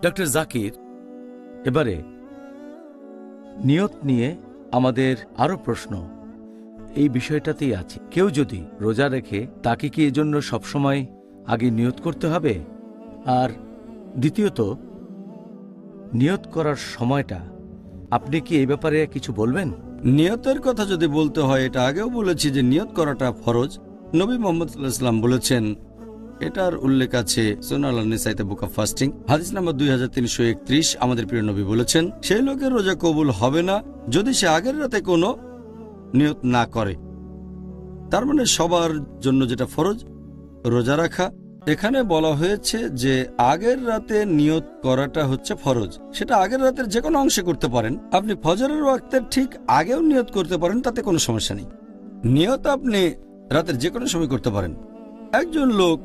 Doctor Zakir, এবারে নিয়ত নিয়ে আমাদের আরো প্রশ্ন এই বিষয়টাতেই আছে। কেউ যদি রোজা রেখে তাকে কি এজন্য সবসময় আগে নিয়ত করতে হবে? আর দ্বিতীয়ত, নিয়ত করার সময়টা আপনি কি এই ব্যাপারে কিছু বলবেন? নিয়তের কথা যদি বলতে হয়, এটা আগেও বলেছি যে নিয়ত করাটা ফরজ। নবী মুহাম্মদ সাল্লাল্লাহু আলাইহি ওয়াসাল্লাম বলেছেন, এটার উল্লেখ আছে সুনান আন-নিসাইতে বুক অফ ফাস্টিং হাদিস নাম্বার 2331। আমাদের প্রিয় নবী বলেছেন, সেই লোকের রোজা কবুল হবে না যদি সে আগের রাতে কোনো নিয়ত না করে। তার মানে সবার জন্য যেটা ফরজ রোজা রাখা, এখানে বলা হয়েছে যে আগের রাতে নিয়ত করাটা হচ্ছে ফরজ। সেটা আগের রাতের যে কোনো অংশে করতে পারেন। আপনি ফজরের ওয়াক্তের ঠিক আগেও নিয়ত করতে পারেন, তাতে কোনো সমস্যা নেই। নিয়ত আপনি রাতের যে কোনো সময় করতে পারেন। একজন লোক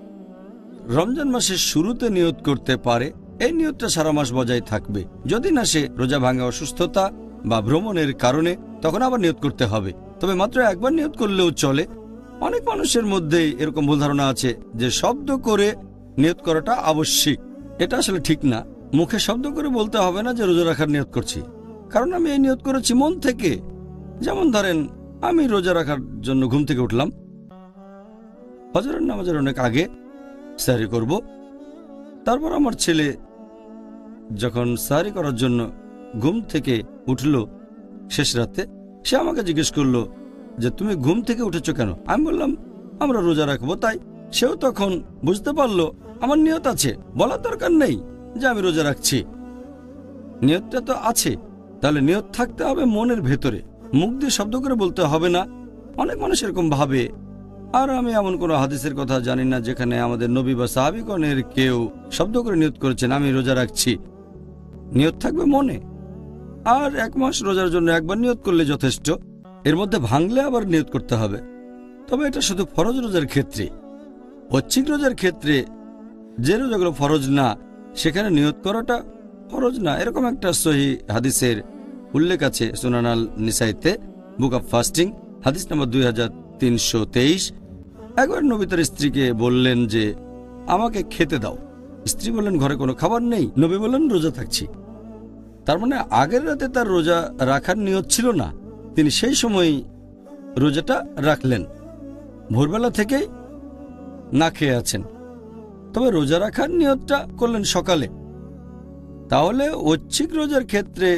রমজান মাসের শুরুতে নিয়ত করতে পারে, এই নিয়তটা সারা মাস বজায় থাকবে। যদি না সে রোজা ভাঙা অসুস্থতা বা ভ্রমণের কারণে, তখন আবার নিয়ত করতে হবে। তবে মাত্র একবার নিয়ত করলেও চলে। অনেক মানুষের মধ্যে এরকম ভুল ধারণা আছে যে শব্দ করে নিয়ত করাটা আবশ্যিক। এটা আসলে ঠিক না। মুখে শব্দ করে বলতে হবে না যে রোজা রাখার নিয়ত করছি, কারণ আমি এই নিয়ত করেছি মন থেকে। যেমন ধরেন, আমি রোজা রাখার জন্য ঘুম থেকে উঠলাম, ফজরের নামাজের অনেক আগে সাহরি করব। তারপর আমার ছেলে যখন সাহরি করার জন্য ঘুম থেকে উঠল শেষ রাতে, সে আমাকে জিজ্ঞেস করলো যে তুমি ঘুম থেকে উঠেছো কেন? আমি বললাম আমরা রোজা রাখবো তাই। সেও তখন বুঝতে পারলো আমার নিয়ত আছে, বলার দরকার নেই যে আমি রোজা রাখছি। নিয়তটা তো আছে, তাহলে নিয়ত থাকতে হবে মনের ভেতরে, মুখ দিয়ে শব্দ করে বলতে হবে না। অনেক মানুষ এরকম ভাবে। আর আমি এমন কোনো হাদিসের কথা জানি না যেখানে আমাদের নবী বা সাহাবীগণের কেউ শব্দ করে নিয়ত করেছেন আমি রোজা রাখছি। নিয়ত থাকবে মনে। আর এক মাস রোজার জন্য একবার নিয়ত করলে যথেষ্ট। এর মধ্যে ভাঙলে আবার নিয়ত করতে হবে। তবে এটা শুধু ফরজ রোজার ক্ষেত্রে। ঐচ্ছিক রোজার ক্ষেত্রে যে রোজাগুলো ফরজ না, সেখানে নিয়ত করাটা ফরজ না। এরকম একটা সহিহ হাদিসের উল্লেখ আছে সুনান আন-নিসাইতে বুক অফ ফাস্টিং হাদিস নম্বর 2323। একবার নবী তার স্ত্রীকে বললেন যে আমাকে খেতে দাও। স্ত্রী বললেন ঘরে কোনো খাবার নেই। নবী বললেন রোজা থাকছি। তার মানে আগের রাতে তার রোজা রাখার নিয়ত ছিল না, তিনি সেই সময় রোজাটা রাখলেন। ভোরবেলা থেকেই না খেয়ে আছেন, তবে রোজা রাখার নিয়তটা করলেন সকালে। তাহলে ঐচ্ছিক রোজার ক্ষেত্রে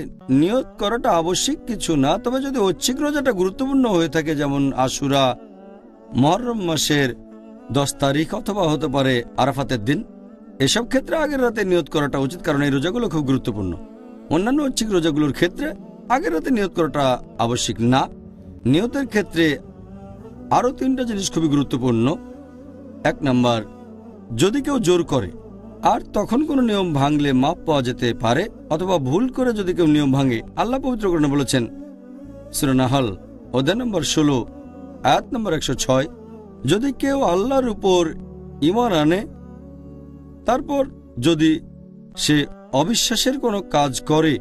নিয়ত করাটা আবশ্যিক কিছু না। তবে যদি ঐচ্ছিক রোজাটা গুরুত্বপূর্ণ হয়ে থাকে, যেমন আশুরা, মুহররম মাসের 10 তারিখ অথবা হতে পারে আরাফাতের দিন, এসব ক্ষেত্রে আগের রাতে নিয়ত করাটা উচিত, কারণ এই রোজাগুলো খুব গুরুত্বপূর্ণ। অন্যান্য ঐচ্ছিক রোজাগুলোর ক্ষেত্রে আগের রাতে নিয়ত করাটা আবশ্যিক না। নিয়তের ক্ষেত্রে আরও 3টা জিনিস খুবই গুরুত্বপূর্ণ। 1 নাম্বার, যদি কেউ জোর করে আর তখন কোনো নিয়ম ভাঙলে মাপ পাওয়া যেতে পারে, অথবা ভুল করে যদি কেউ নিয়ম ভাঙে, আল্লাহ পবিত্র কোরআনে বলেছেন সূরা নাহল অধ্যায় নম্বর 16 আয়াত নম্বর 106, যদি কেউ আল্লাহর উপর ঈমান আনে তারপর যদি সে অবিশ্বাসের কোনো কাজ করে,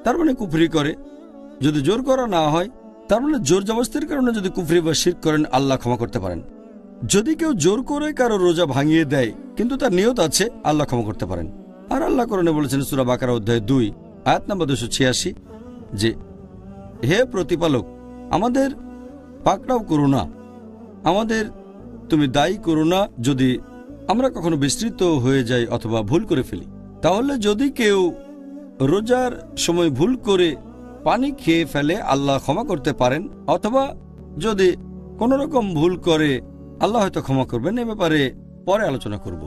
তার মানে কুফরি করে। যদি জোর করা না হয়, তার মানে জোর জবরদস্তির কারণে যদি কুফরি বা শিরক করেন, আল্লাহ ক্ষমা করতে পারেন। যদি কেউ জোর করে কারো রোজা ভাঙিয়ে দেয় কিন্তু তার নিয়ত আছে, আল্লাহ ক্ষমা করতে পারেন। আর আল্লাহ কোরআনে বলেছেন সূরা বাকারা অধ্যায় 2 আয়াত নম্বর 286 যে হে প্রতিপালক, আমাদের পাকড়াও করো না, আমাদের তুমি দায়ী করো না যদি আমরা কখনো বিস্তৃত হয়ে যাই অথবা ভুল করে ফেলি। তাহলে যদি কেউ রোজার সময় ভুল করে পানি খেয়ে ফেলে, আল্লাহ ক্ষমা করতে পারেন। অথবা যদি কোনো রকম ভুল করে, আল্লাহ হয়তো ক্ষমা করবেন। এ ব্যাপারে পরে আলোচনা করব।